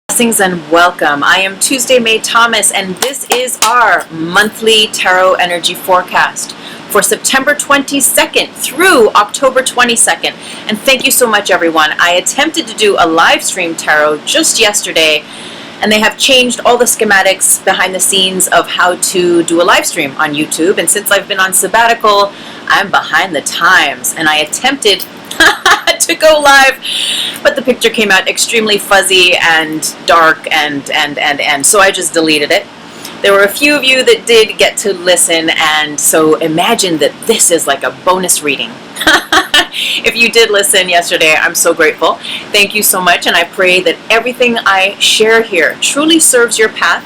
Blessings and welcome. I am Tuesday May Thomas, and this is our monthly tarot energy forecast for September 22nd through October 22nd. And thank you so much, everyone. I attempted to do a live stream tarot just yesterday, and they have changed all the schematics behind the scenes of how to do a live stream on YouTube. And since I've been on sabbatical, I'm behind the times, and I attempted to go live, but the picture came out extremely fuzzy and dark, and so I just deleted it. There were a few of you that did get to listen, and so imagine that this is like a bonus reading. If you did listen yesterday, I'm so grateful. Thank you so much, and I pray that everything I share here truly serves your path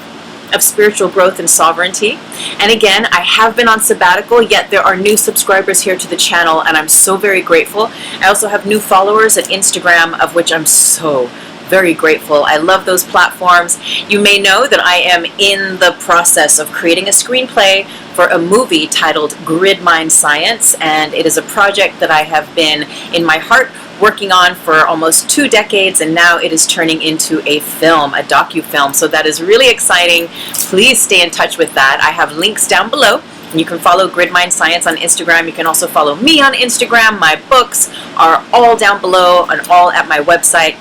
of spiritual growth and sovereignty. And again, I have been on sabbatical, yet there are new subscribers here to the channel, and I'm so very grateful. I also have new followers at Instagram, of which I'm so very grateful. I love those platforms. You may know that I am in the process of creating a screenplay for a movie titled Grid Mind Science, and it is a project that I have been in my heart working on for almost 2 decades, and now it is turning into a film, a docu-film. So that is really exciting. Please stay in touch with that. I have links down below. You can follow Grid Mind Science on Instagram. You can also follow me on Instagram. My books are all down below and all at my website.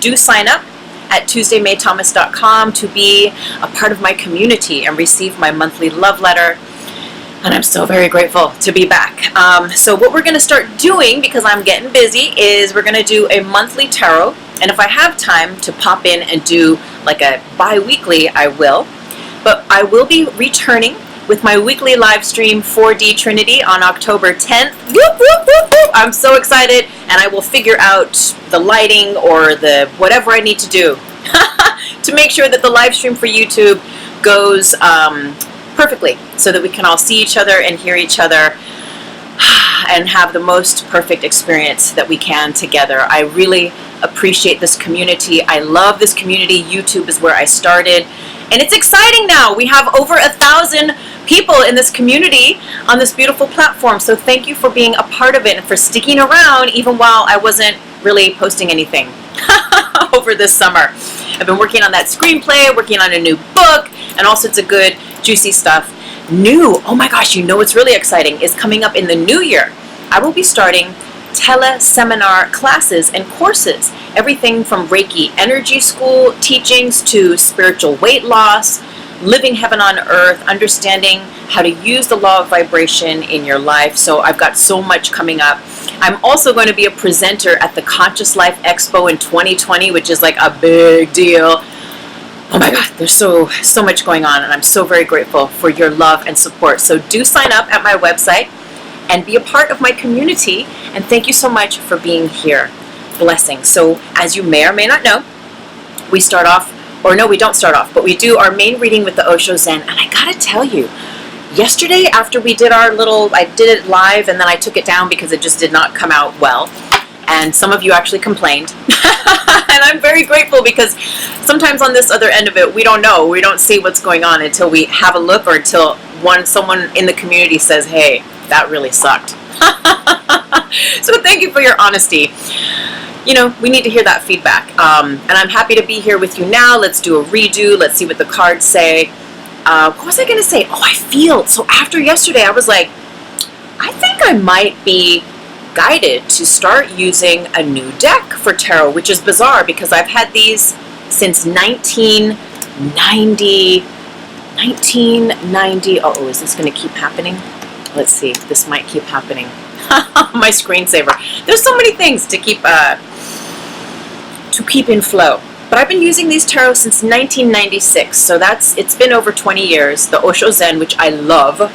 Do sign up at tuesdaymaythomas.com to be a part of my community and receive my monthly love letter. And I'm so very grateful to be back. So what we're going to start doing, because I'm getting busy, is we're going to do a monthly tarot. And if I have time to pop in and do like a bi-weekly, I will. But I will be returning with my weekly live stream 4D Trinity on October 10th. Whoop, whoop, whoop, whoop. I'm so excited, and I will figure out the lighting or the whatever I need to do to make sure that the live stream for YouTube goes perfectly, so that we can all see each other and hear each other and have the most perfect experience that we can together. I really appreciate this community. I love this community. YouTube is where I started, and it's exciting now. We have over 1,000 people in this community on this beautiful platform, so thank you for being a part of it and for sticking around even while I wasn't really posting anything over this summer. I've been working on that screenplay, working on a new book, and all sorts of good juicy stuff. Oh my gosh, you know what's really exciting is coming up in the new year. I will be starting tele-seminar classes and courses, everything from Reiki energy school teachings to spiritual weight loss, living heaven on earth, understanding how to use the law of vibration in your life. So I've got so much coming up. I'm also going to be a presenter at the Conscious Life Expo in 2020, which is like a big deal. Oh my God, there's so much going on, and I'm so very grateful for your love and support. So do sign up at my website and be a part of my community, and thank you so much for being here. Blessings. So as you may or may not know, we start off, or no, we don't start off, but we do our main reading with the Osho Zen. And I gotta tell you, yesterday after we did our little, I did it live and then I took it down because it just did not come out well. And some of you actually complained. And I'm very grateful, because sometimes on this other end of it, we don't know. We don't see what's going on until we have a look, or until someone in the community says, hey, that really sucked. So thank you for your honesty. You know, we need to hear that feedback. And I'm happy to be here with you now. Let's do a redo. Let's see what the cards say. What was I going to say? Oh, I feel. So after yesterday, I was like, I think I might be guided to start using a new deck for tarot, which is bizarre because I've had these since 1990. Oh, is this going to keep happening? Let's see. This might keep happening. My screensaver. There's so many things to keep in flow. But I've been using these tarot since 1996, so it's been over 20 years. The Osho Zen, which I love.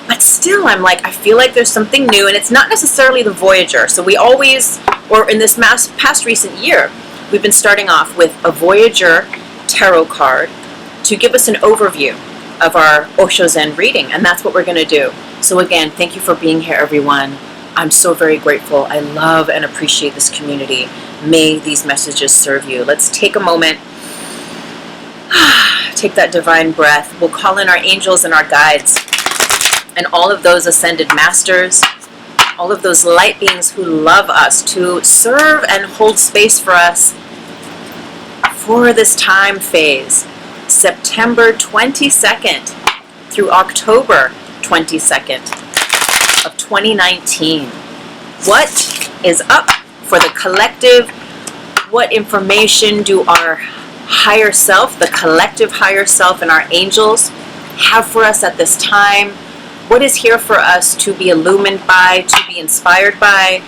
But still, I'm like, I feel like there's something new, and it's not necessarily the Voyager. So we always, or in this past recent year, we've been starting off with a Voyager tarot card to give us an overview of our Osho Zen reading, and that's what we're going to do. So again, thank you for being here, everyone. I'm so very grateful. I love and appreciate this community. May these messages serve you. Let's take a moment. Take that divine breath. We'll call in our angels and our guides, and all of those ascended masters, all of those light beings who love us, to serve and hold space for us for this time phase, September 22nd through October 22nd of 2019. What is up for the collective? What information do our higher self, the collective higher self, and our angels have for us at this time? What is here for us to be illumined by, to be inspired by?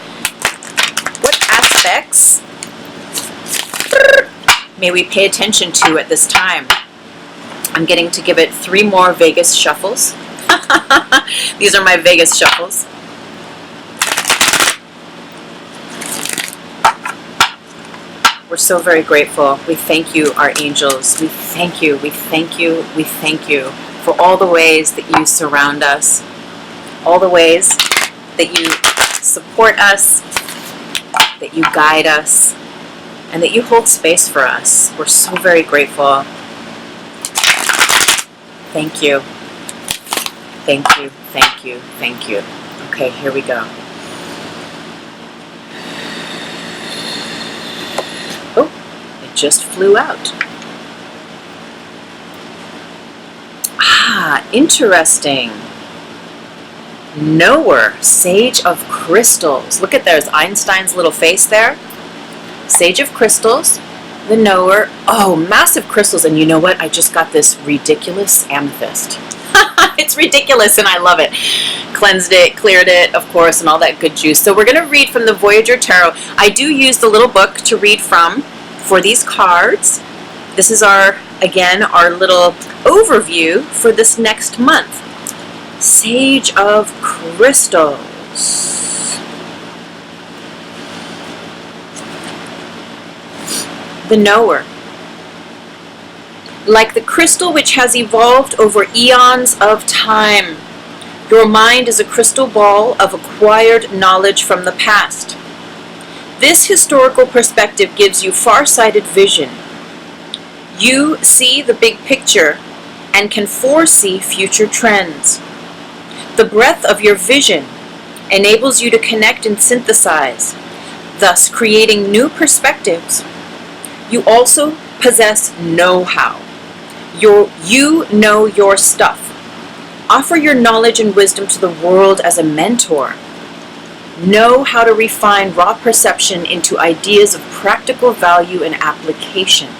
What aspects may we pay attention to at this time? I'm getting to give it 3 more Vegas shuffles. These are my Vegas shuffles. We're so very grateful. We thank you, our angels. We thank you, we thank you, we thank you for all the ways that you surround us, all the ways that you support us, that you guide us, and that you hold space for us. We're so very grateful. Thank you. Thank you, thank you, thank you. Okay, here we go. Oh, it just flew out. Ah, interesting. Knower, Sage of Crystals. Look at there's Einstein's little face there. Sage of Crystals, the Knower. Oh, massive crystals. And you know what? I just got this ridiculous amethyst. It's ridiculous and I love it. Cleansed it, cleared it, of course, and all that good juice. So we're going to read from the Voyager Tarot. I do use the little book to read from for these cards. This is again, our little overview for this next month. Sage of Crystals. The Knower. Like the crystal which has evolved over eons of time, your mind is a crystal ball of acquired knowledge from the past. This historical perspective gives you far-sighted vision. You see the big picture and can foresee future trends. The breadth of your vision enables you to connect and synthesize, thus creating new perspectives. You also possess know-how. You know your stuff. Offer your knowledge and wisdom to the world as a mentor. Know how to refine raw perception into ideas of practical value and application.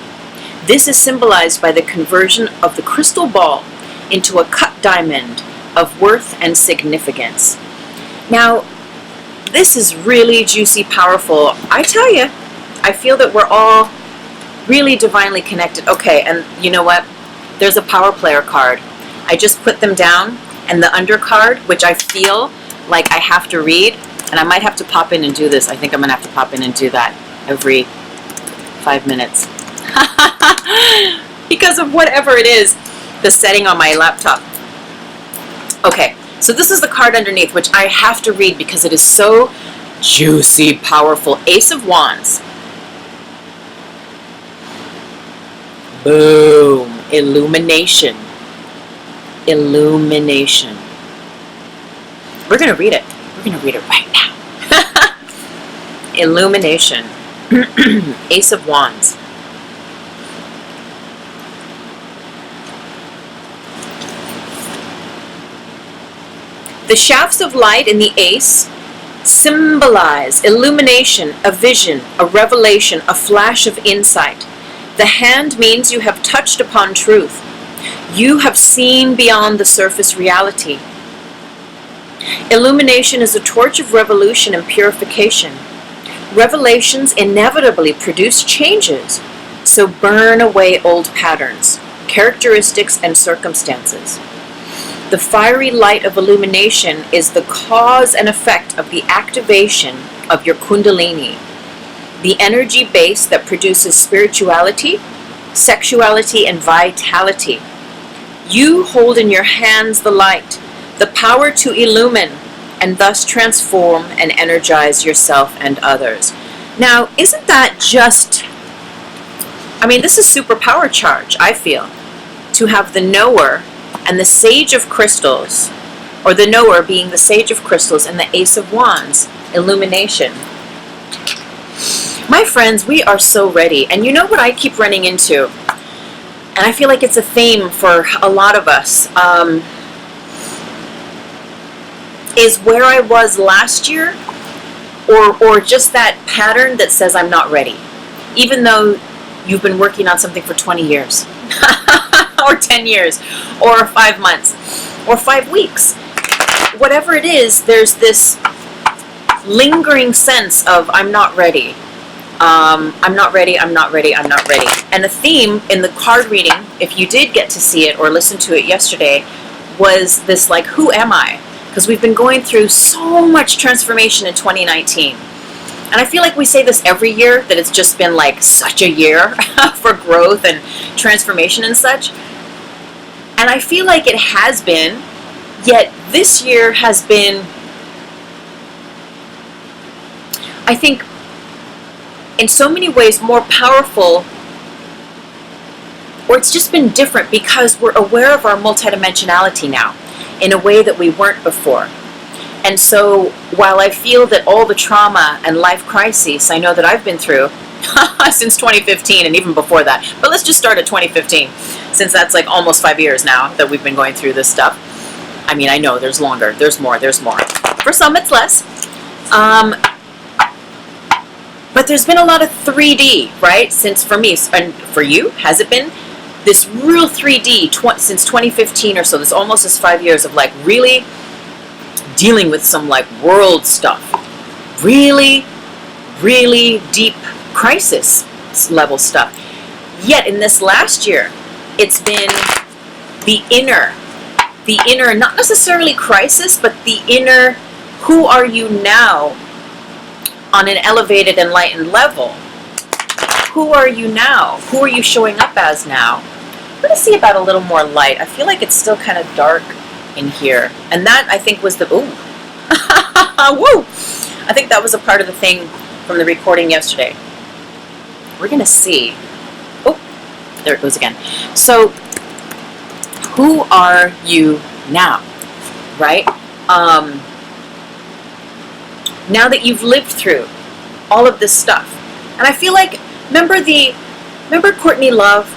This is symbolized by the conversion of the crystal ball into a cut diamond of worth and significance. Now, this is really juicy, powerful. I tell you, I feel that we're all really divinely connected. Okay, and you know what? There's a power player card. I just put them down, and the undercard, which I feel like I have to read, and I might have to pop in and do this. I think I'm going to have to pop in and do that every 5 minutes. Because of whatever it is, the setting on my laptop. Okay, so this is the card underneath, which I have to read because it is so juicy, powerful. Ace of Wands. Boom. Illumination. Illumination. We're going to read it. We're going to read it right now. Illumination. Ace of Wands. The shafts of light in the ace symbolize illumination, a vision, a revelation, a flash of insight. The hand means you have touched upon truth. You have seen beyond the surface reality. Illumination is a torch of revolution and purification. Revelations inevitably produce changes, so burn away old patterns, characteristics, and circumstances. The fiery light of illumination is the cause and effect of the activation of your Kundalini, the energy base that produces spirituality, sexuality, and vitality. You hold in your hands the light, the power to illumine, and thus transform and energize yourself and others. Now, isn't that just, I mean, this is super power charge, I feel, to have the knower and the Sage of Crystals, or the knower being the Sage of Crystals and the Ace of Wands, illumination. My friends, we are so ready. And you know what I keep running into? And I feel like it's a theme for a lot of us, is where I was last year, or just that pattern that says I'm not ready. Even though you've been working on something for 20 years, or 10 years, or 5 months, or 5 weeks. Whatever it is, there's this lingering sense of I'm not ready. I'm not ready, I'm not ready, I'm not ready. And the theme in the card reading, if you did get to see it or listen to it yesterday, was this like, who am I? Because we've been going through so much transformation in 2019. And I feel like we say this every year, that it's just been like such a year for growth and transformation and such. And I feel like it has been, yet this year has been, I think, in so many ways more powerful, or it's just been different because we're aware of our multidimensionality now in a way that we weren't before. And so while I feel that all the trauma and life crises I know that I've been through since 2015 and even before that, but let's just start at 2015, since that's like almost 5 years now that we've been going through this stuff. I mean, I know there's longer, there's more. For some it's less. But there's been a lot of 3D, right? Since for me, and for you, has it been this real 3D since 2015 or so? This almost is 5 years of like really dealing with some like world stuff, really, really deep crisis level stuff. Yet in this last year, it's been the inner, not necessarily crisis, but the inner, who are you now? On an elevated, enlightened level. Who are you now? Who are you showing up as now? I'm going to see about a little more light. I feel like it's still kind of dark in here. And that, I think, was the... Ooh. Woo! I think that was a part of the thing from the recording yesterday. We're going to see. Oh, there it goes again. So, who are you now? Right? Now that you've lived through all of this stuff. And I feel like, remember Courtney Love?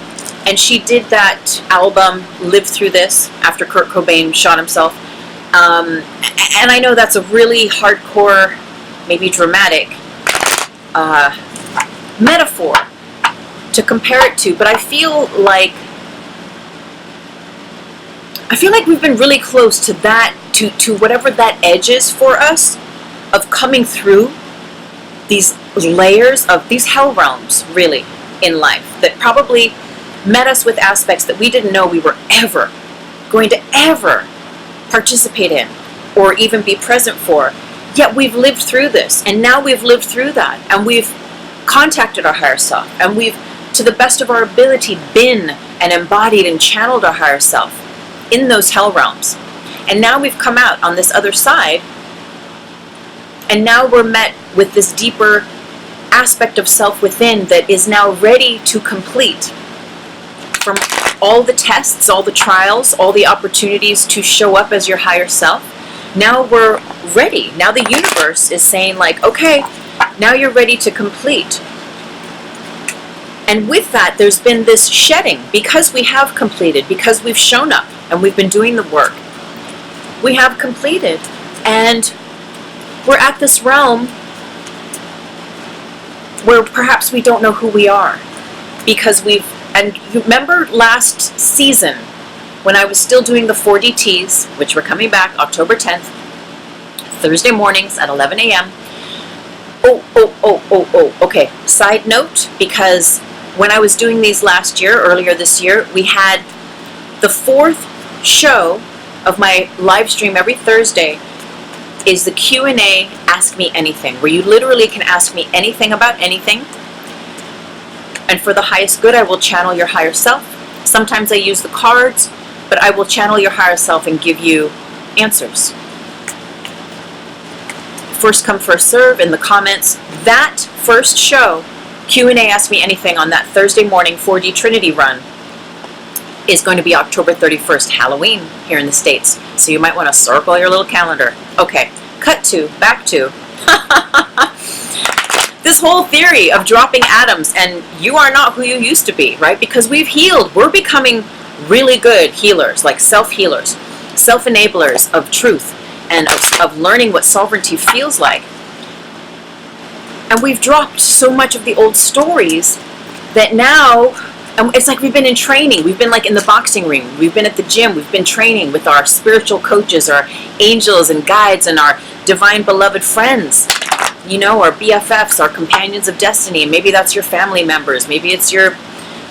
And she did that album, Live Through This, after Kurt Cobain shot himself. And I know that's a really hardcore, maybe dramatic metaphor to compare it to, but I feel like we've been really close to that, to whatever that edge is for us, of coming through these layers of these hell realms, really, in life, that probably met us with aspects that we didn't know we were ever going to ever participate in or even be present for. Yet we've lived through this, and now we've lived through that, and we've contacted our higher self, and we've, to the best of our ability, been and embodied and channeled our higher self in those hell realms. And now we've come out on this other side. And now we're met with this deeper aspect of self within that is now ready to complete from all the tests, all the trials, all the opportunities to show up as your higher self. Now we're ready. Now the universe is saying like, okay, now you're ready to complete. And with that, there's been this shedding because we have completed, because we've shown up and we've been doing the work. We have completed, and we're at this realm where perhaps we don't know who we are, because and you remember last season when I was still doing the 4DTs, which were coming back October 10th, Thursday mornings at 11 a.m. Okay, side note, because when I was doing these earlier this year, we had the 4th show of my live stream every Thursday is the Q&A Ask Me Anything, where you literally can ask me anything about anything. And for the highest good, I will channel your higher self. Sometimes I use the cards, but I will channel your higher self and give you answers. First come, first serve in the comments. That first show, Q&A Ask Me Anything, on that Thursday morning 4D Trinity run, is going to be October 31st, Halloween, here in the States. So you might want to circle your little calendar. Okay, back to. this whole theory of dropping atoms, and you are not who you used to be, right? Because we've healed. We're becoming really good healers, like self-healers, self-enablers of truth, and of learning what sovereignty feels like. And we've dropped so much of the old stories that now, it's like we've been in training. We've been like in the boxing ring. We've been at the gym. We've been training with our spiritual coaches, our angels and guides, and our divine beloved friends. You know, our BFFs, our companions of destiny. And maybe that's your family members. Maybe it's your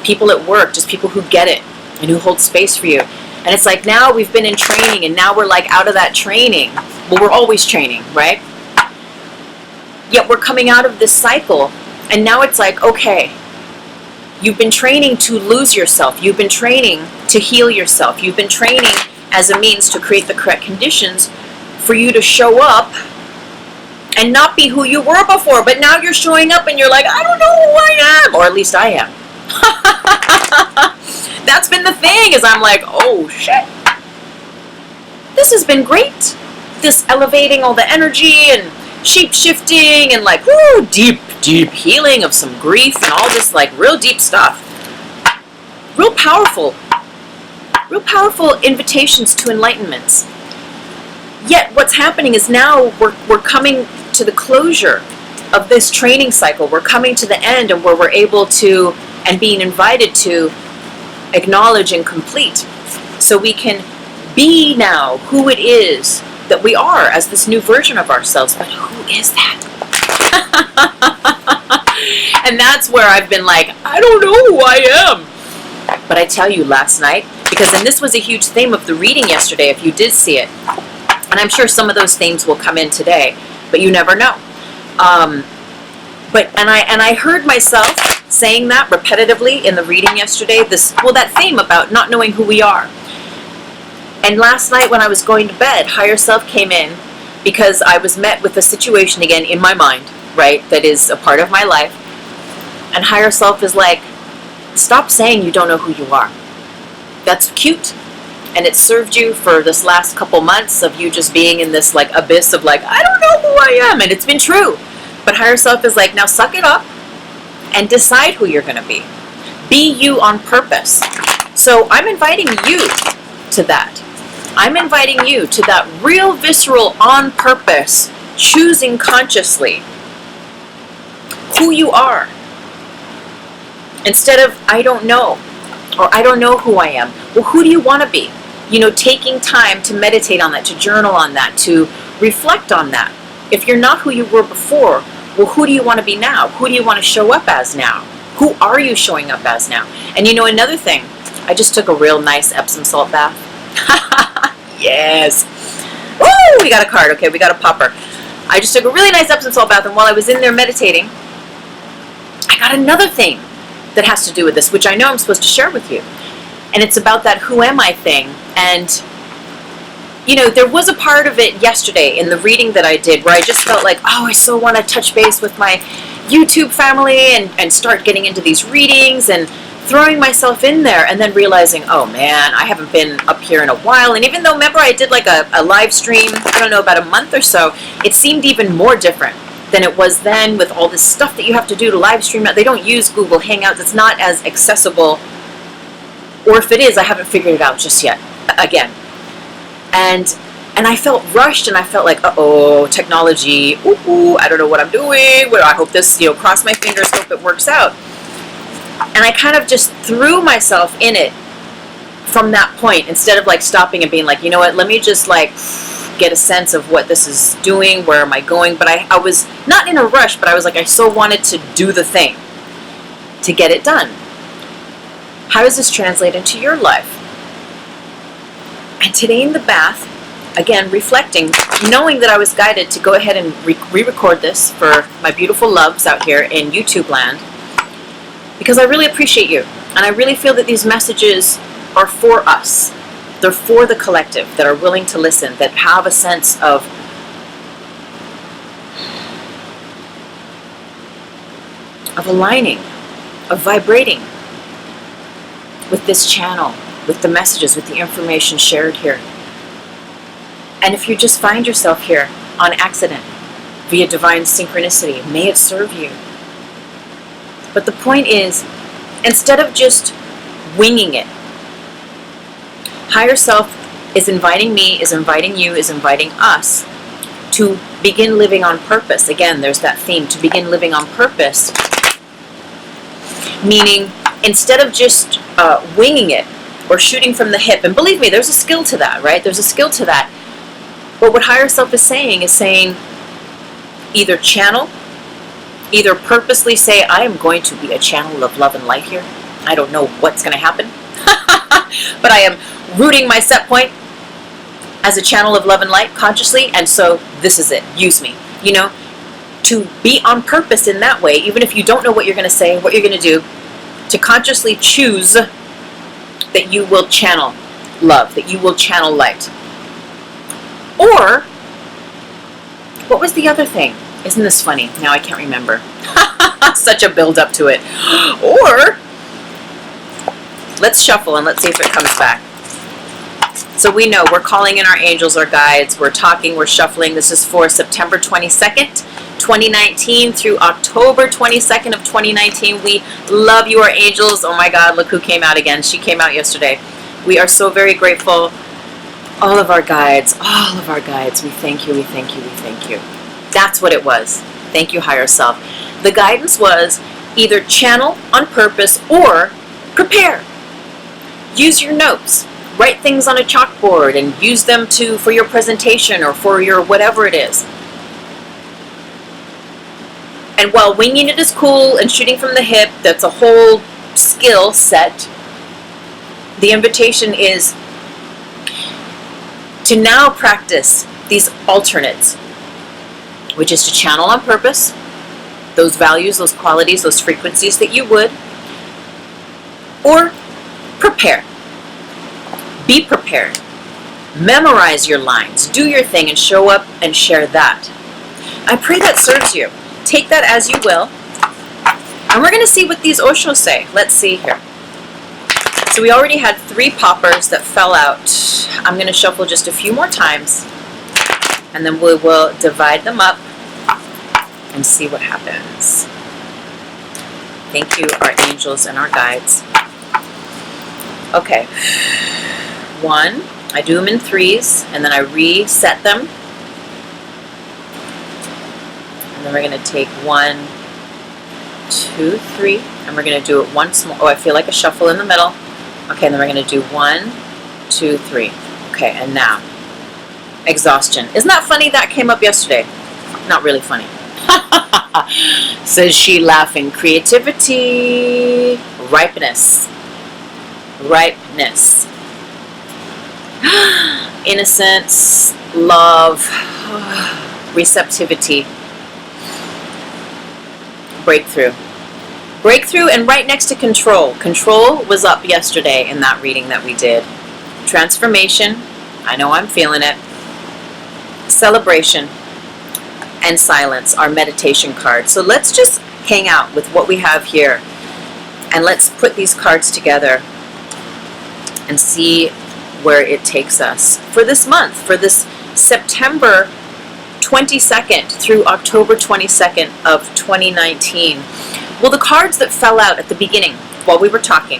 people at work, just people who get it and who hold space for you. And it's like now we've been in training, and now we're like out of that training. Well, we're always training, right? Yet we're coming out of this cycle, and now it's like, okay, you've been training to lose yourself. You've been training to heal yourself. You've been training as a means to create the correct conditions for you to show up and not be who you were before. But now you're showing up and you're like, I don't know who I am. Or at least I am. That's been the thing, is I'm like, oh shit. This has been great. This elevating all the energy and shape-shifting and like, whoo, deep healing of some grief and all this like real deep stuff. Real powerful invitations to enlightenments. Yet what's happening is now we're coming to the closure of this training cycle. We're coming to the end, and where we're able to, and being invited to, acknowledge and complete, so we can be now who it is that we are as this new version of ourselves. But who is that? And that's where I've been like, I don't know who I am. But I tell you, last night, and this was a huge theme of the reading yesterday, if you did see it, and I'm sure some of those themes will come in today, but you never know. And I heard myself saying that repetitively in the reading yesterday, that theme about not knowing who we are. And last night when I was going to bed, higher self came in, because I was met with a situation again in my mind, right, that is a part of my life. And higher self is like, stop saying you don't know who you are. That's cute. And it served you for this last couple months of you just being in this like abyss of like, I don't know who I am. And it's been true. But higher self is like, now suck it up and decide who you're going to be. Be you on purpose. So I'm inviting you to that. I'm inviting you to that real visceral on purpose, choosing consciously who you are. Instead of, I don't know, or I don't know who I am. Well, who do you want to be? You know, taking time to meditate on that, to journal on that, to reflect on that. If you're not who you were before, well, who do you want to be now? Who do you want to show up as now? Who are you showing up as now? And you know, another thing, I just took a real nice Epsom salt bath. Yes. Woo! We got a card. Okay, we got a popper. I just took a really nice Epsom salt bath, and while I was in there meditating, I got another thing that has to do with this, which I know I'm supposed to share with you. And it's about that who am I thing. And, you know, there was a part of it yesterday in the reading that I did where I just felt like, oh, I so want to touch base with my YouTube family and start getting into these readings and throwing myself in there, and then realizing, oh man, I haven't been up here in a while. And even though, remember, I did like a live stream, I don't know, about a month or so, it seemed even more different than it was then, with all this stuff that you have to do to live stream. They don't use Google Hangouts. It's not as accessible. Or if it is, I haven't figured it out just yet, again. And I felt rushed, and I felt like, uh-oh, technology, ooh, I don't know what I'm doing. I hope this, cross my fingers, hope it works out. And I kind of just threw myself in it from that point, instead of like stopping and being like, you know what, let me just like get a sense of what this is doing, where am I going? But I was not in a rush, but I was like, I so wanted to do the thing, to get it done. How does this translate into your life? And today in the bath, again, reflecting, knowing that I was guided to go ahead and re-record this for my beautiful loves out here in YouTube land, because I really appreciate you. And I really feel that these messages are for us. They're for the collective that are willing to listen, that have a sense of aligning, of vibrating with this channel, with the messages, with the information shared here. And if you just find yourself here on accident, via divine synchronicity, may it serve you. But the point is, instead of just winging it, higher self is inviting me, is inviting you, is inviting us to begin living on purpose. Again, there's that theme, to begin living on purpose. Meaning, instead of just winging it or shooting from the hip, and believe me, there's a skill to that, right? There's a skill to that. But what higher self is saying either channel, either purposely say, I am going to be a channel of love and light here. I don't know what's going to happen, but I am rooting my set point as a channel of love and light consciously, and so this is it. Use me. You know, to be on purpose in that way, even if you don't know what you're going to say, what you're going to do, to consciously choose that you will channel love, that you will channel light. Or, what was the other thing? Isn't this funny? Now I can't remember. Such a build up to it. Or, let's shuffle and let's see if it comes back. So we know we're calling in our angels, our guides, we're talking, we're shuffling. This is for September 22nd, 2019 through October 22nd of 2019. We love you, our angels. Oh my God, look who came out again. She came out yesterday. We are so very grateful. All of our guides, we thank you, we thank you, we thank you. That's what it was. Thank you, higher self. The guidance was either channel on purpose or prepare. Use your notes. Write things on a chalkboard and use them for your presentation or for your whatever it is. And while winging it is cool and shooting from the hip, that's a whole skill set, the invitation is to now practice these alternates, which is to channel on purpose those values, those qualities, those frequencies that you would, or prepare. Be prepared. Memorize your lines. Do your thing and show up and share that. I pray that serves you. Take that as you will. And we're going to see what these Oshos say. Let's see here. So we already had 3 poppers that fell out. I'm going to shuffle just a few more times. And then we will divide them up and see what happens. Thank you, our angels and our guides. Okay. 1, I do them in 3s, and then I reset them. And then we're going to take 1, 2, 3, and we're going to do it once more. Oh, I feel like a shuffle in the middle. Okay, and then we're going to do 1, 2, 3. Okay, and now, exhaustion. Isn't that funny? That came up yesterday. Not really funny. Says she laughing. Creativity, ripeness. Ripeness. Innocence, love, receptivity, breakthrough. Breakthrough, and right next to control. Control was up yesterday in that reading that we did. Transformation, I know I'm feeling it. Celebration, and silence, our meditation card. So let's just hang out with what we have here, and let's put these cards together and see where it takes us for this month, for this September 22nd through October 22nd of 2019. Well, the cards that fell out at the beginning while we were talking,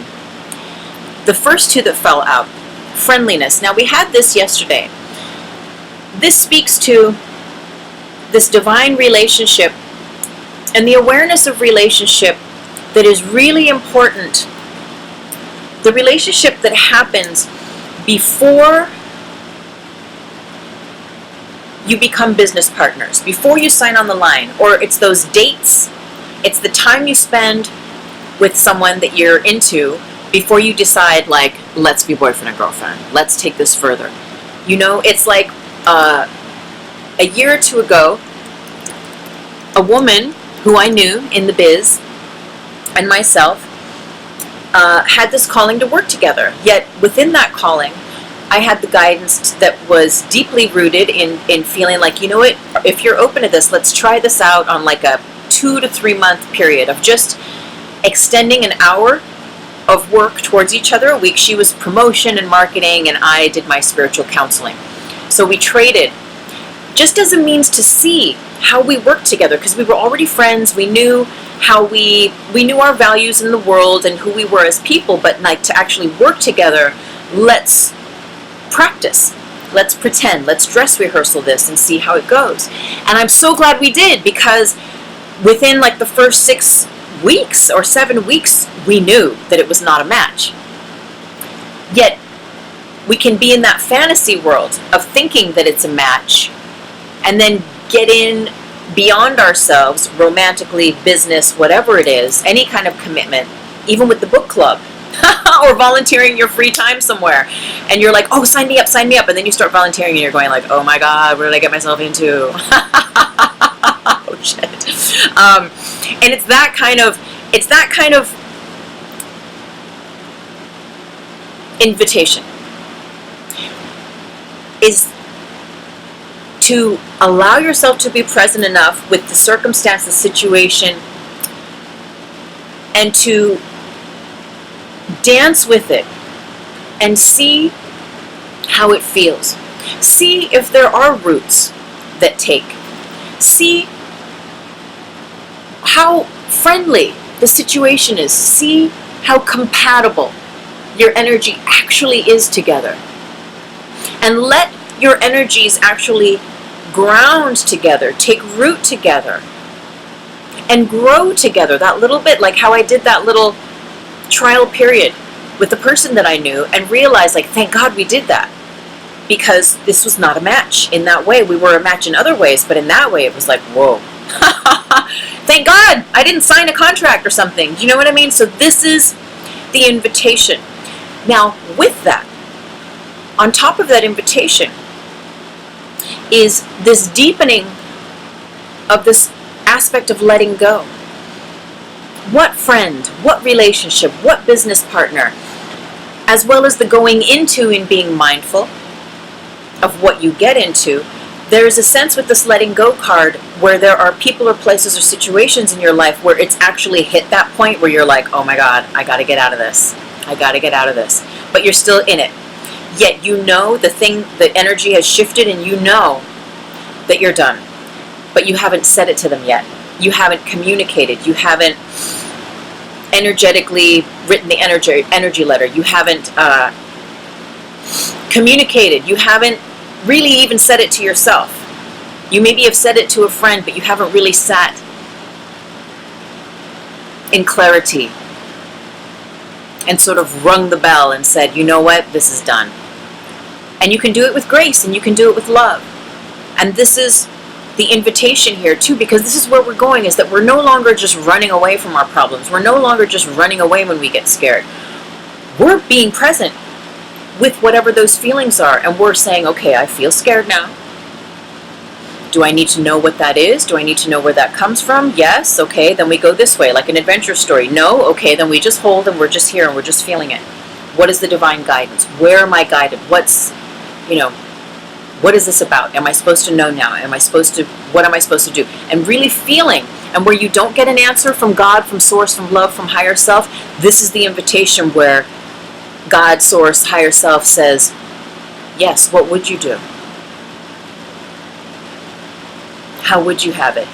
the first 2 that fell out, friendliness. Now, we had this yesterday. This speaks to this divine relationship and the awareness of relationship that is really important. The relationship that happens before you become business partners, before you sign on the line, or it's those dates, it's the time you spend with someone that you're into before you decide, like, let's be boyfriend and girlfriend, let's take this further. You know, it's like a year or 2 ago, a woman who I knew in the biz and myself had this calling to work together. Yet within that calling, I had the guidance that was deeply rooted in feeling like, you know what, if you're open to this, let's try this out on like a 2 to 3 month period of just extending an hour of work towards each other a week. She was promotion and marketing, and I did my spiritual counseling. So we traded just as a means to see how we worked together, because we were already friends. We knew how we knew our values in the world and who we were as people, but like to actually work together, let's practice. Let's pretend. Let's dress rehearsal this and see how it goes. And I'm so glad we did, because within like the first 6 weeks or 7 weeks, we knew that it was not a match. Yet, we can be in that fantasy world of thinking that it's a match, and then get in beyond ourselves, romantically, business, whatever it is, any kind of commitment, even with the book club, or volunteering your free time somewhere, and you're like, oh, sign me up, and then you start volunteering and you're going like, oh my God, what did I get myself into? Oh shit. And it's that kind of invitation, is to allow yourself to be present enough with the circumstance, the situation, and to dance with it and see how it feels. See if there are roots that take. See how friendly the situation is. See how compatible your energy actually is together. And let your energies actually ground together, take root together, and grow together that little bit, like how I did that little trial period with the person that I knew, and realized, like, thank God we did that, because this was not a match in that way. We were a match in other ways, but in that way it was like, whoa. Thank God I didn't sign a contract or something. Do you know what I mean? So this is the invitation. Now, with that, on top of that invitation, is this deepening of this aspect of letting go. What friend, what relationship, what business partner, as well as the going into and being mindful of what you get into, there is a sense with this letting go card where there are people or places or situations in your life where it's actually hit that point where you're like, oh my God, I gotta get out of this. I gotta get out of this. But you're still in it. Yet you know the energy has shifted, and you know that you're done. But you haven't said it to them yet. You haven't communicated. You haven't energetically written the energy letter. You haven't communicated. You haven't really even said it to yourself. You maybe have said it to a friend, but you haven't really sat in clarity and sort of rung the bell and said, you know what, this is done. And you can do it with grace, and you can do it with love. And this is the invitation here too, because this is where we're going, is that we're no longer just running away from our problems. We're no longer just running away when we get scared. We're being present with whatever those feelings are, and we're saying, okay, I feel scared now. Do I need to know what that is? Do I need to know where that comes from? Yes, okay, then we go this way, like an adventure story. No, okay, then we just hold, and we're just here, and we're just feeling it. What is the divine guidance? Where am I guided? What is this about? Am I supposed to know now? What am I supposed to do? And really feeling, and where you don't get an answer from God, from source, from love, from higher self, this is the invitation where God, source, higher self says, yes, what would you do? How would you have it?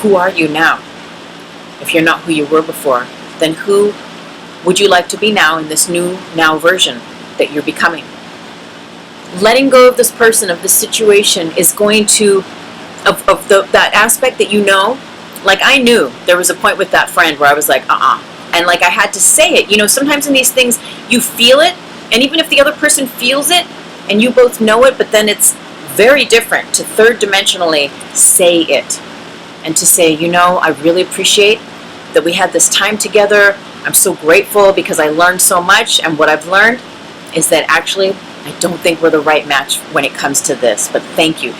Who are you now? If you're not who you were before, then who would you like to be now in this new now version that you're becoming? Letting go of this person, of this situation, is going to, that aspect that you know, like I knew there was a point with that friend where I was like, and like I had to say it. Sometimes in these things you feel it, and even if the other person feels it and you both know it, but then it's very different to third dimensionally say it, and to say, I really appreciate that we had this time together. I'm so grateful because I learned so much, and what I've learned is that actually I don't think we're the right match when it comes to this, but thank you.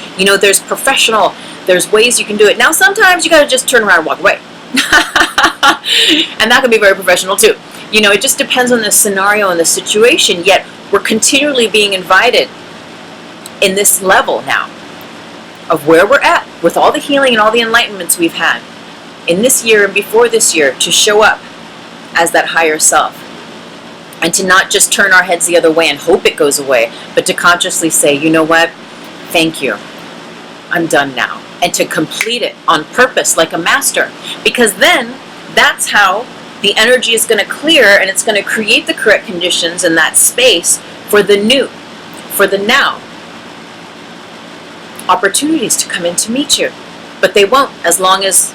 There's ways you can do it. Now sometimes you got to just turn around and walk away. And that can be very professional too. It just depends on the scenario and the situation, yet we're continually being invited in this level now of where we're at with all the healing and all the enlightenments we've had in this year and before this year, to show up as that higher self, and to not just turn our heads the other way and hope it goes away, but to consciously say, you know what, thank you, I'm done now. And to complete it on purpose like a master. Because then that's how the energy is going to clear, and it's going to create the correct conditions in that space for the new, for the now. Opportunities to come in to meet you. But they won't, as long as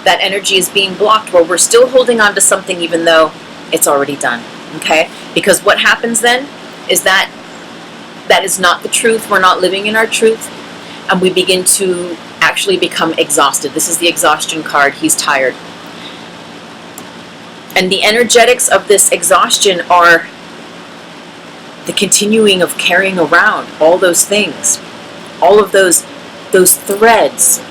that energy is being blocked, where we're still holding on to something even though it's already done. Okay? Because what happens then is that is not the truth. We're not living in our truth. And we begin to actually become exhausted. This is the exhaustion card. He's tired. And the energetics of this exhaustion are the continuing of carrying around all those things. All of those threads,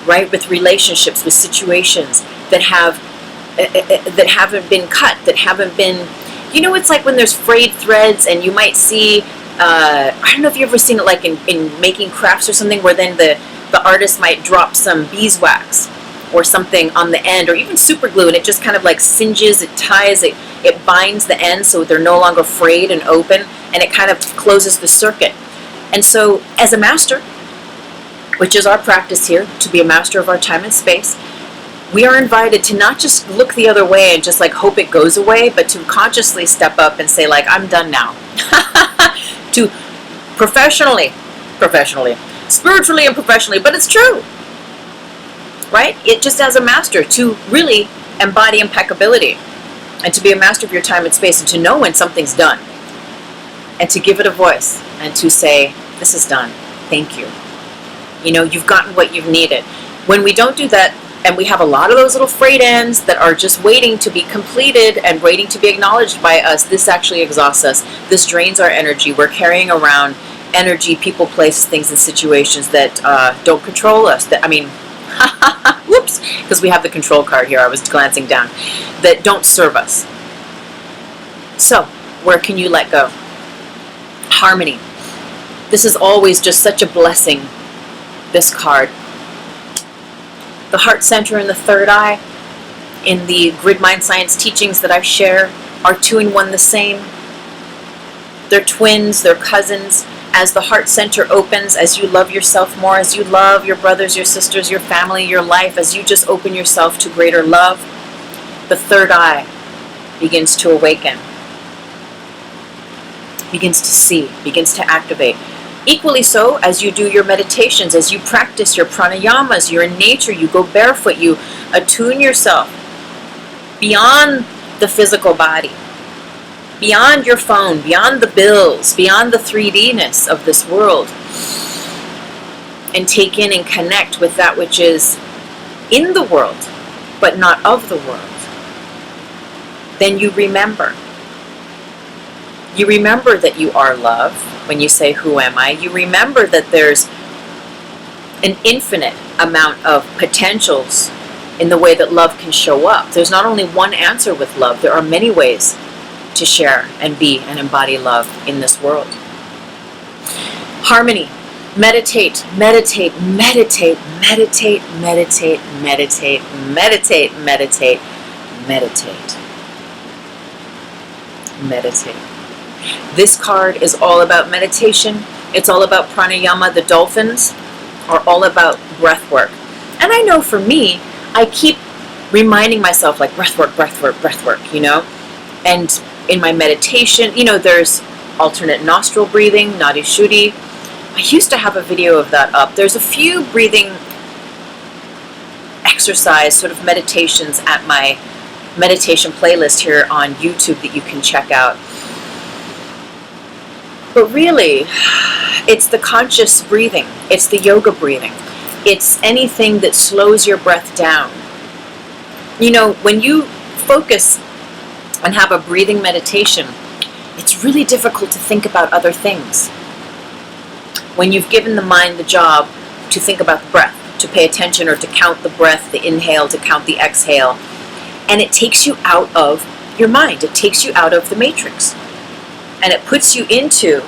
right, with relationships, with situations that haven't been cut, that haven't been, you know, it's like when there's frayed threads, and you might see, I don't know if you've ever seen it, like in making crafts or something, where then the artist might drop some beeswax or something on the end, or even super glue, and it just kind of like singes, it ties, it binds the ends so they're no longer frayed and open, and it kind of closes the circuit. And so as a master, which is our practice here, to be a master of our time and space, we are invited to not just look the other way and just like hope it goes away, but to consciously step up and say, like, I'm done now. To professionally, spiritually and professionally, but it's true, right? It just as a master, to really embody impeccability, and to be a master of your time and space, and to know when something's done, and to give it a voice, and to say, this is done, thank you. You know, you've gotten what you've needed. When we don't do that, and we have a lot of those little frayed ends that are just waiting to be completed and waiting to be acknowledged by us, this actually exhausts us. This drains our energy. We're carrying around energy, people, places, things, and situations that don't control us. That, I mean, whoops, because we have the control card here. I was glancing down. That don't serve us. So, where can you let go? Harmony. This is always just such a blessing, this card. The heart center and the third eye in the grid mind science teachings that I share are two in one the same. They're twins, they're cousins. As the heart center opens, as you love yourself more, as you love your brothers, your sisters, your family, your life, as you just open yourself to greater love, the third eye begins to awaken, begins to see, begins to activate. Equally so, as you do your meditations, as you practice your pranayamas, you're in nature, you go barefoot, you attune yourself beyond the physical body, beyond your phone, beyond the bills, beyond the 3D-ness of this world, and take in and connect with that which is in the world, but not of the world. Then you remember. You remember that you are love. When you say, who am I? You remember that there's an infinite amount of potentials in the way that love can show up. There's not only one answer with love. There are many ways to share and be and embody love in this world. Harmony. Meditate, meditate, meditate, meditate, meditate, meditate, meditate, meditate, meditate. Meditate. This card is all about meditation. It's all about pranayama. The dolphins are all about breath work. And I know for me, I keep reminding myself, like, breath work, breath work, breath work, you know? And in my meditation, you know, there's alternate nostril breathing, nadi shuddhi. I used to have a video of that up. There's a few breathing exercise, sort of meditations at my meditation playlist here on YouTube that you can check out. But really, it's the conscious breathing. It's the yoga breathing. It's anything that slows your breath down. You know, when you focus and have a breathing meditation, it's really difficult to think about other things. When you've given the mind the job to think about the breath, to pay attention or to count the breath, the inhale, to count the exhale, and it takes you out of your mind. It takes you out of the matrix. And it puts you into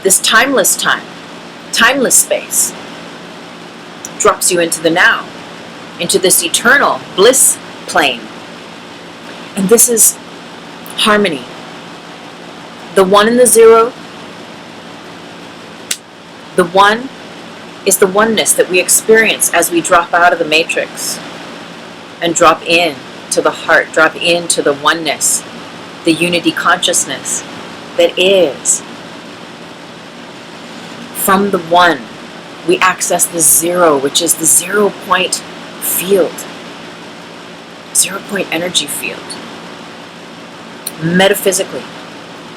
this timeless time, timeless space. Drops you into the now, into this eternal bliss plane. And this is harmony. The one and the zero, the one is the oneness that we experience as we drop out of the matrix and drop in to the heart, drop into the oneness, the unity consciousness that is. From the one, we access the zero, which is the 0 point field, 0 point energy field. Metaphysically,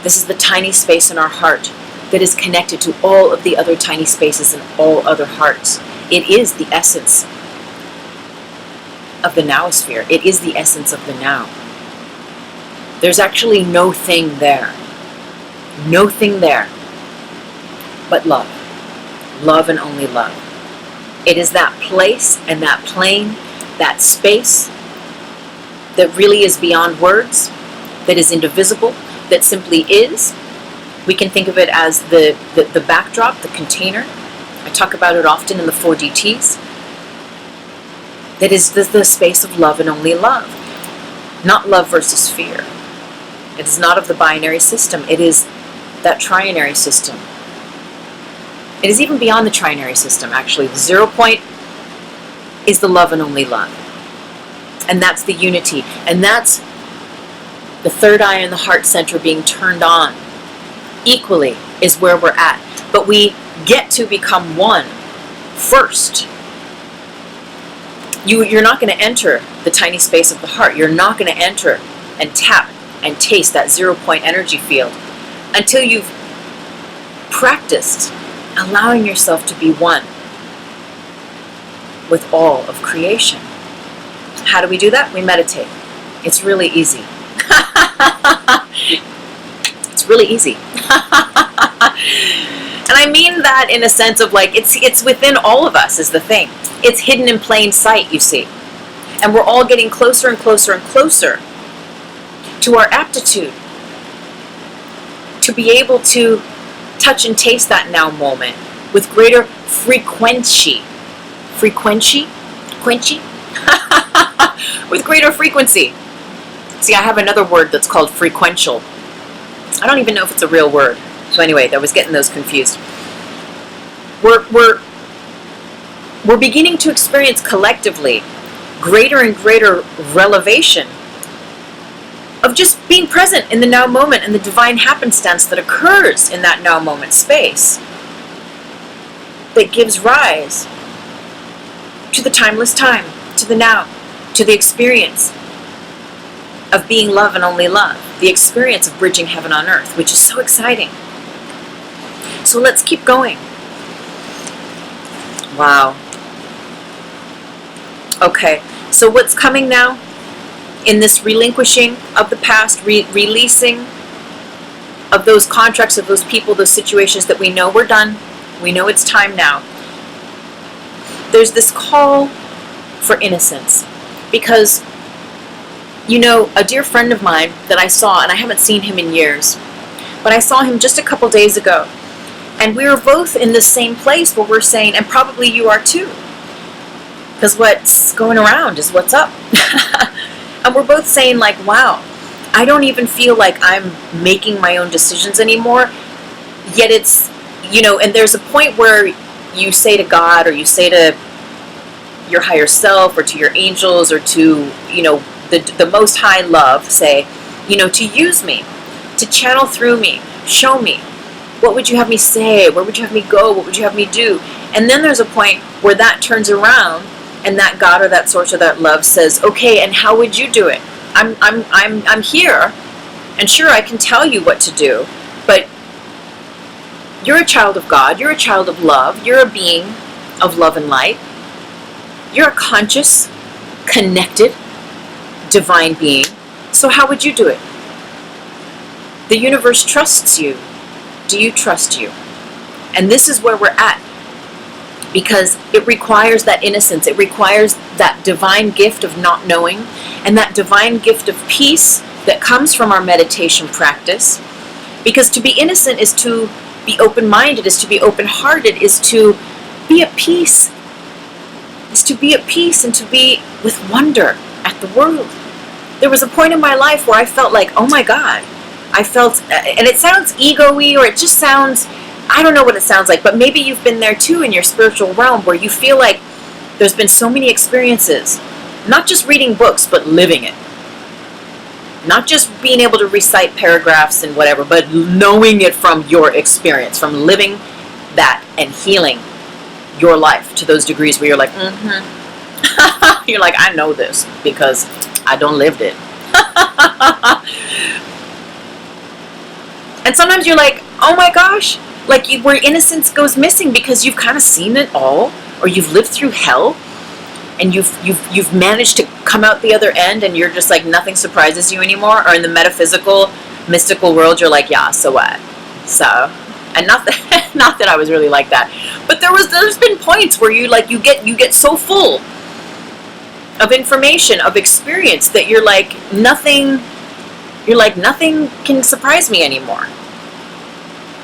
this is the tiny space in our heart that is connected to all of the other tiny spaces in all other hearts. It is the essence of the NOWOSPHERE. It is the essence of the now. There's actually no thing there. No thing there but love. Love and only love. It is that place and that plane, that space that really is beyond words, that is indivisible, that simply is. We can think of it as the backdrop, the container. I talk about it often in the 4DTs. That is the space of love and only love. Not love versus fear. It is not of the binary system. It is that trinary system. It is even beyond the trinary system, actually. The 0 point is the love and only love. And that's the unity. And that's the third eye in the heart center being turned on. Equally is where we're at. But we get to become one first. You're not going to enter the tiny space of the heart. You're not going to enter and tap and taste that 0 point energy field until you've practiced allowing yourself to be one with all of creation. How do we do that? We meditate. It's really easy. It's really easy. And I mean that in a sense of like, it's within all of us is the thing. It's hidden in plain sight, you see. And we're all getting closer and closer and closer to our aptitude to be able to touch and taste that now moment with greater frequency. Frequency? With greater frequency. See, I have another word that's called frequential. I don't even know if it's a real word. So anyway, I was getting those confused. We're beginning to experience collectively greater and greater revelation of just being present in the now moment and the divine happenstance that occurs in that now moment space that gives rise to the timeless time, to the now, to the experience of being love and only love, the experience of bridging heaven on earth, which is so exciting. So let's keep going. Wow. Okay, so what's coming now in this relinquishing of the past, releasing of those contracts, of those people, those situations that we know we're done, we know it's time now. There's this call for innocence because, you know, a dear friend of mine that I saw, and I haven't seen him in years, but I saw him just a couple days ago, and we were both in the same place where we're saying, and probably you are too, because what's going around is what's up. And we're both saying like, wow, I don't even feel like I'm making my own decisions anymore. Yet it's, you know, and there's a point where you say to God, or you say to your higher self, or to your angels, or to, you know, the most high love, say, you know, to use me, to channel through me, show me. What would you have me say? Where would you have me go? What would you have me do? And then there's a point where that turns around, and that God or that source or that love says, okay, and how would you do it? I'm here, and sure, I can tell you what to do, but you're a child of God, you're a child of love, you're a being of love and light, you're a conscious, connected, divine being, so how would you do it? The universe trusts you. Do you trust you? And this is where we're at, because it requires that innocence, it requires that divine gift of not knowing, and that divine gift of peace that comes from our meditation practice. Because to be innocent is to be open-minded, is to be open-hearted, is to be at peace. Is to be at peace and to be with wonder at the world. There was a point in my life where I felt like, oh my God, I felt, and it sounds ego-y, or it just sounds I don't know what it sounds like, but maybe you've been there too in your spiritual realm where you feel like there's been so many experiences, not just reading books, but living it. Not just being able to recite paragraphs and whatever, but knowing it from your experience, from living that and healing your life to those degrees where you're like, you're like, I know this because I done lived it. And sometimes you're like, oh my gosh, like where innocence goes missing because you've kind of seen it all, or you've lived through hell, and you've managed to come out the other end, and you're just like nothing surprises you anymore. Or in the metaphysical, mystical world, you're like, yeah, so what? So, and not that I was really like that, but there's been points where you get so full of information, of experience, that you're like nothing can surprise me anymore.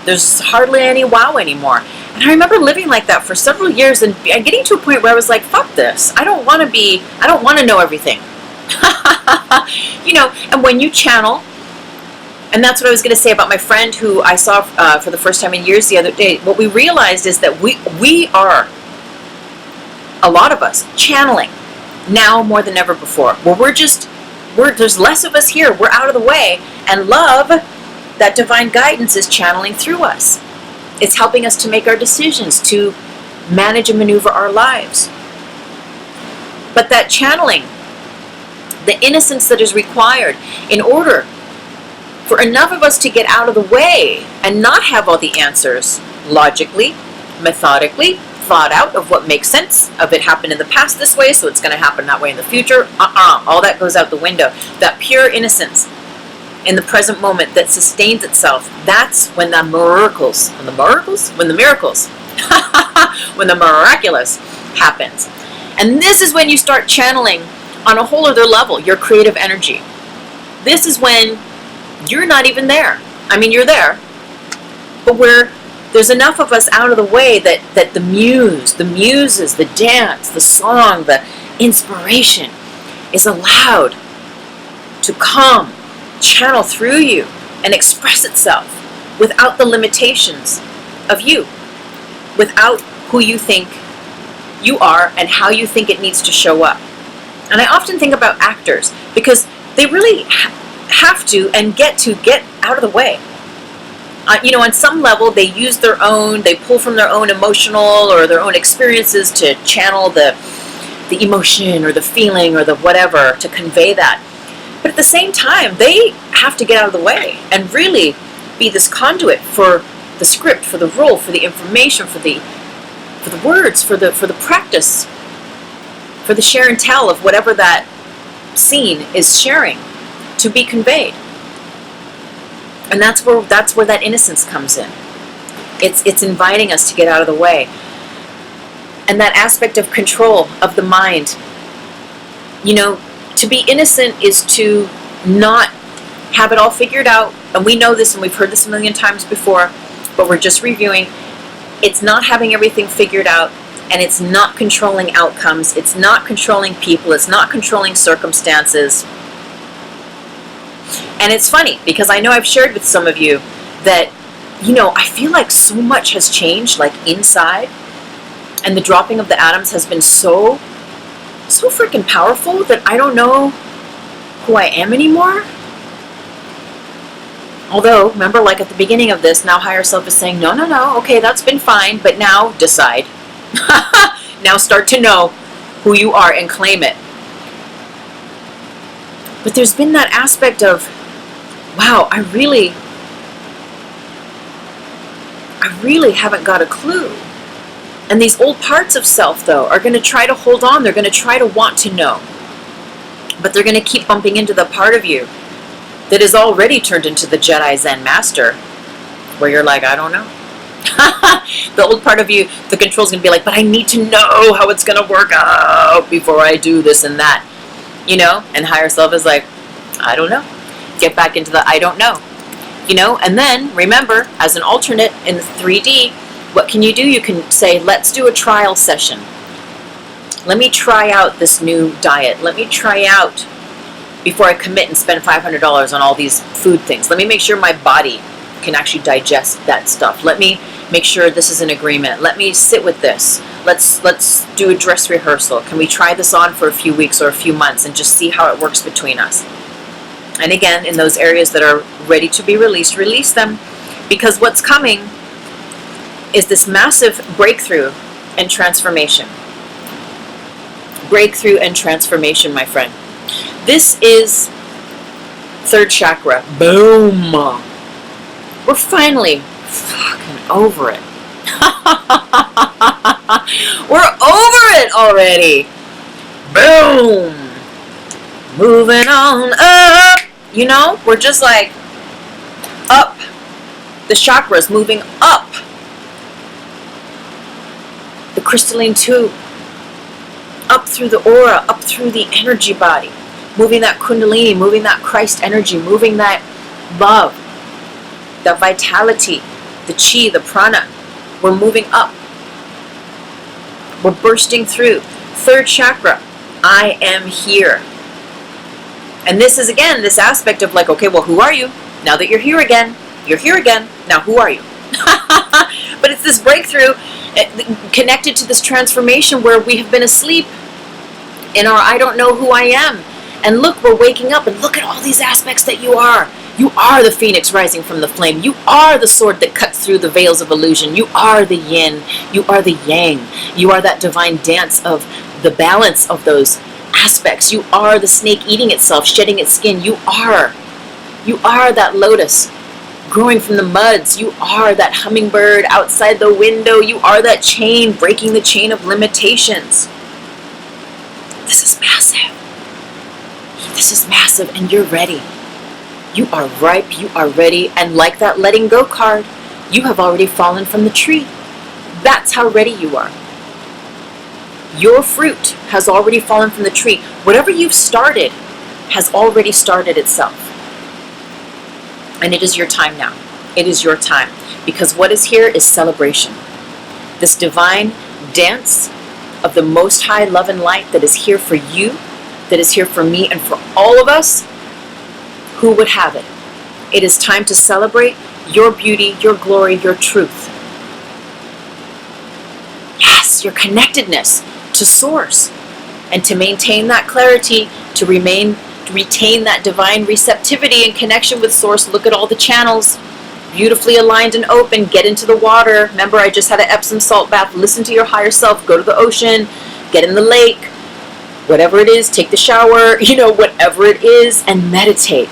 There's hardly any wow anymore. And I remember living like that for several years and getting to a point where I was like, fuck this. I don't want to know everything. And when you channel, and that's what I was going to say about my friend who I saw for the first time in years the other day, what we realized is that we are, a lot of us, channeling now more than ever before. Where there's less of us here. We're out of the way. And love, that divine guidance, is channeling through us. It's helping us to make our decisions, to manage and maneuver our lives. But that channeling, the innocence that is required in order for enough of us to get out of the way and not have all the answers logically, methodically, thought out of what makes sense, of it happened in the past this way, so it's going to happen that way in the future. All that goes out the window. That pure innocence in the present moment that sustains itself, that's when the miracles, when the miraculous happens. And this is when you start channeling on a whole other level your creative energy. This is when you're not even there. I mean, you're there, but there's enough of us out of the way that the muses, the dance, the song, the inspiration is allowed to come, channel through you, and express itself without the limitations of you, without who you think you are and how you think it needs to show up. And I often think about actors because they really have to and get out of the way. On some level, they pull from their own emotional or their own experiences to channel the emotion or the feeling or the whatever, to convey that. But at the same time, they have to get out of the way and really be this conduit for the script, for the role, for the information, for the words, for the practice, for the share and tell of whatever that scene is sharing to be conveyed. And that's where that innocence comes in. It's inviting us to get out of the way. And that aspect of control of the mind. To be innocent is to not have it all figured out. And we know this and we've heard this a million times before, but we're just reviewing. It's not having everything figured out, and it's not controlling outcomes. It's not controlling people. It's not controlling circumstances. And it's funny because I know I've shared with some of you that, I feel like so much has changed, like inside, and the dropping of the atoms has been so freaking powerful that I don't know who I am anymore. Although, remember, like at the beginning of this, now higher self is saying, no, okay, that's been fine, but now decide. Now start to know who you are and claim it. But there's been that aspect of, wow, I really haven't got a clue. And these old parts of self, though, are going to try to hold on. They're going to try to want to know. But they're going to keep bumping into the part of you that is already turned into the Jedi Zen Master, where you're like, I don't know. The old part of you, the control's going to be like, but I need to know how it's going to work out before I do this and that. And higher self is like, I don't know. Get back into the I don't know. And then, remember, as an alternate in the 3D, what can you do? You can say, let's do a trial session. Let me try out this new diet. Let me try out, before I commit and spend $500 on all these food things, let me make sure my body can actually digest that stuff. Let me make sure this is an agreement. Let me sit with this. Let's do a dress rehearsal. Can we try this on for a few weeks or a few months and just see how it works between us? And again, in those areas that are ready to be released, release them, because what's coming is this massive breakthrough and transformation. Breakthrough and transformation, my friend. This is third chakra. Boom. We're finally fucking over it. We're over it already. Boom. Moving on up. You know, we're just like up. The chakras moving up. The crystalline tube. Up through the aura, up through the energy body. Moving that kundalini, moving that Christ energy, moving that love, that vitality, the chi, the prana. We're moving up. We're bursting through. Third chakra, I am here. And this is, again, this aspect of like, okay, well, who are you? Now that you're here again, now who are you? But it's this breakthrough connected to this transformation where we have been asleep in our I don't know who I am. And look, we're waking up, and look at all these aspects that you are. You are the phoenix rising from the flame. You are the sword that cuts through the veils of illusion. You are the yin. You are the yang. You are that divine dance of the balance of those aspects. You are the snake eating itself, shedding its skin. You are that lotus growing from the muds. You are that hummingbird outside the window. You are that chain, breaking the chain of limitations. This is massive. This is massive, and you're ready. You are ripe, you are ready, and like that letting go card, you have already fallen from the tree. That's how ready you are. Your fruit has already fallen from the tree. Whatever you've started has already started itself. And it is your time now. It is your time. Because what is here is celebration. This divine dance of the Most High love and light that is here for you, that is here for me, and for all of us, who would have it? It is time to celebrate your beauty, your glory, your truth. Yes, your connectedness to Source. And to maintain that clarity, to retain that divine receptivity and connection with Source. Look at all the channels, beautifully aligned and open. Get into the water. Remember, I just had an Epsom salt bath. Listen to your higher self. Go to the ocean. Get in the lake. Whatever it is, take the shower. Whatever it is, and meditate.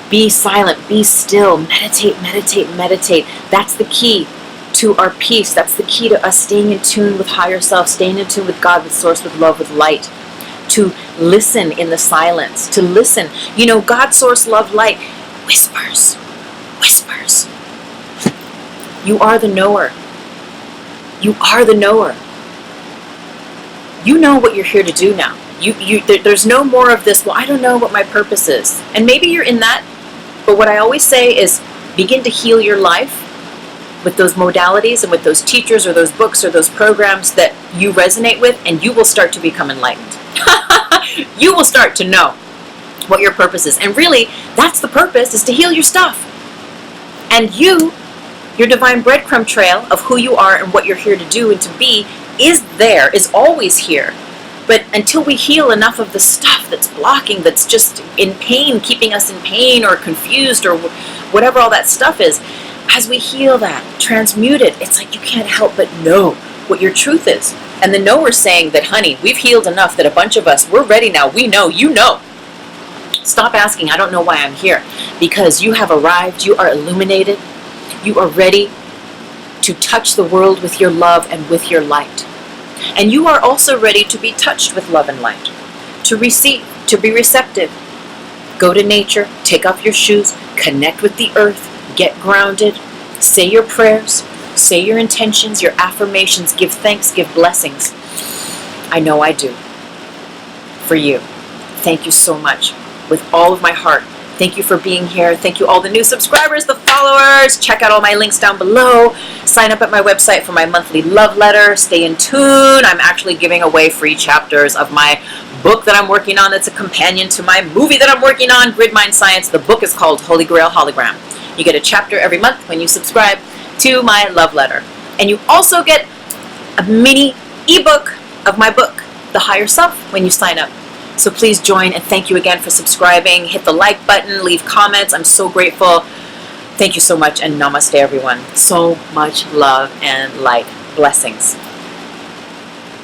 Be silent. Be still. Meditate, meditate, meditate. That's the key to our peace. That's the key to us staying in tune with higher self, staying in tune with God, with Source, with love, with light. To listen in the silence. To listen. God, Source, love, light. Whispers. Whispers. You are the knower. You are the knower. You know what you're here to do now. There's no more of this, well, I don't know what my purpose is. And maybe you're in that, but what I always say is begin to heal your life with those modalities and with those teachers or those books or those programs that you resonate with, and you will start to become enlightened. You will start to know what your purpose is. And really, that's the purpose, is to heal your stuff. And your divine breadcrumb trail of who you are and what you're here to do and to be is always here. But until we heal enough of the stuff that's blocking, that's just in pain, keeping us in pain or confused or whatever all that stuff is, as we heal that, transmute it, it's like you can't help but know what your truth is. And the knower's saying that, honey, we've healed enough that a bunch of us, we're ready now. We know, you know. Stop asking, I don't know why I'm here. Because you have arrived, you are illuminated, you are ready to touch the world with your love and with your light. And you are also ready to be touched with love and light, to receive, to be receptive. Go to nature, take off your shoes, connect with the earth, get grounded, say your prayers, say your intentions, your affirmations, give thanks, give blessings. I know I do. For you. Thank you so much. With all of my heart. Thank you for being here. Thank you all the new subscribers, the followers. Check out all my links down below. Sign up at my website for my monthly love letter. Stay in tune. I'm actually giving away free chapters of my book that I'm working on that's a companion to my movie that I'm working on, Grid Mind Science. The book is called Holy Grail Hologram. You get a chapter every month when you subscribe to my love letter. And you also get a mini ebook of my book, The Higher Self, when you sign up. So please join, and thank you again for subscribing. Hit the like button, leave comments. I'm so grateful. Thank you so much, and namaste, everyone. So much love and light. Blessings.